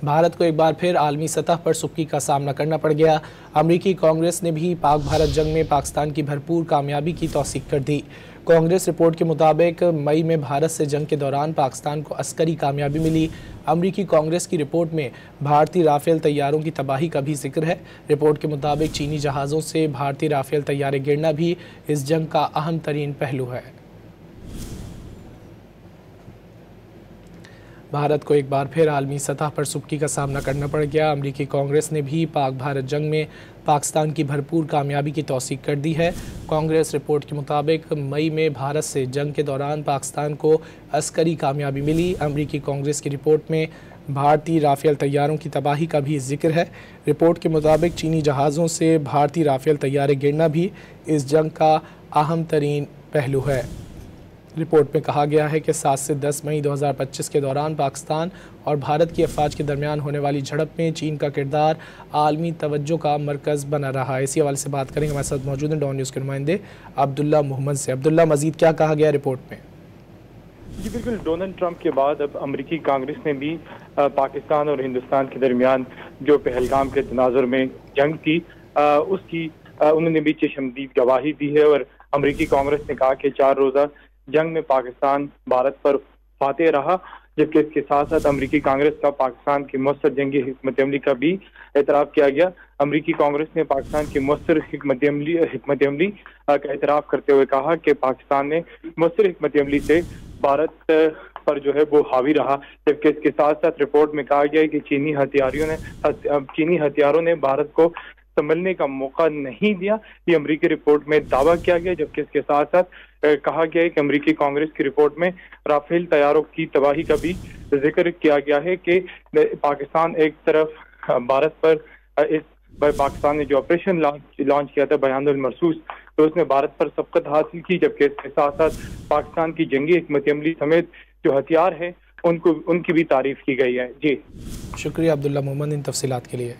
بھارت کو ایک بار پھر عالمی سطح پر سکی کا سامنا کرنا پڑ گیا۔ امریکی کانگریس نے بھی پاک بھارت جنگ میں پاکستان کی بھرپور کامیابی کی توثیق کر دی۔ کانگریس رپورٹ کے مطابق مئی میں بھارت سے جنگ کے دوران پاکستان کو عسکری کامیابی ملی۔ امریکی کانگریس کی رپورٹ میں بھارتی رافیل طیاروں کی تباہی کا بھی ذکر ہے۔ رپورٹ کے مطابق چینی جہازوں سے بھارتی رافیل طیارے گرنا بھی اس جنگ کا اہم ترین پہلو ہے۔ بھارت کو ایک بار پھر عالمی سطح پر سکی کا سامنا کرنا پڑ گیا۔ امریکی کانگریس نے بھی پاک بھارت جنگ میں پاکستان کی بھرپور کامیابی کی توثیق کر دی ہے۔ کانگریس رپورٹ کے مطابق مئی میں بھارت سے جنگ کے دوران پاکستان کو عسکری کامیابی ملی۔ امریکی کانگریس کی رپورٹ میں بھارتی رافیل طیاروں کی تباہی کا بھی ذکر ہے۔ رپورٹ کے مطابق چینی جہازوں سے بھارتی رافیل طیارے گرنا بھی اس جنگ کا اہم ترین پہلو ہے۔ رپورٹ میں کہا گیا ہے کہ 7 سے 10 مئی 2025 کے دوران پاکستان اور بھارت کی افواج کے درمیان ہونے والی جھڑپ میں چین کا کردار عالمی توجہ کا مرکز بنا رہا ہے۔ اسی حوالے سے بات کریں گے، ہمارے ساتھ موجود ہیں ڈان نیوز کے نمائندے عبداللہ محمد سے۔ عبداللہ، مزید کیا کہا گیا رپورٹ میں؟ جی بالکل، ڈونلڈ ٹرمپ کے بعد اب امریکی کانگریس نے بھی پاکستان اور ہندوستان کے درمیان جو پہلگام کے تناظر میں جنگ تھی اس کی انہوں نے بھی چشمدید گواہی دی ہے، اور امریکی کانگریس نے کہا کہ 4 روزہ جنگ میں پاکستان بھارت پر فاتح رہا، جبکہ اس کے ساتھ ساتھ امریکی کانگریس کا پاکستان کی مؤثر جنگی حکمت عملی کا بھی اعتراف کیا گیا۔ امریکی کانگریس نے پاکستان کی مؤثر حکمت عملی کا اعتراف کرتے ہوئے کہا کہ پاکستان نے مؤثر حکمت عملی سے بھارت پر جو ہے وہ حاوی رہا، جبکہ اس کے ساتھ ساتھ رپورٹ میں کہا گیا ہے کہ چینی ہتھیاروں نے بھارت کو سنبھلنے کا موقع نہیں دیا۔ یہ امریکی رپورٹ میں دعویٰ کیا گیا، جبکہ اس کے ساتھ ساتھ کہا گیا ہے کہ امریکی کانگریس کی رپورٹ میں رافیل طیاروں کی تباہی کا بھی ذکر کیا گیا ہے کہ پاکستان ایک طرف بھارت پر پاکستان نے جو آپریشن لانچ کیا تھا بیان المرصوص، تو اس نے بھارت پر سبقت حاصل کی، جبکہ اس کے ساتھ ساتھ پاکستان کی جنگی حکمت عملی سمیت جو ہتھیار ہیں ان کی بھی تعریف کی گئی ہے۔ جی شکریہ عبداللہ محمد ان تفصیلات کے لیے۔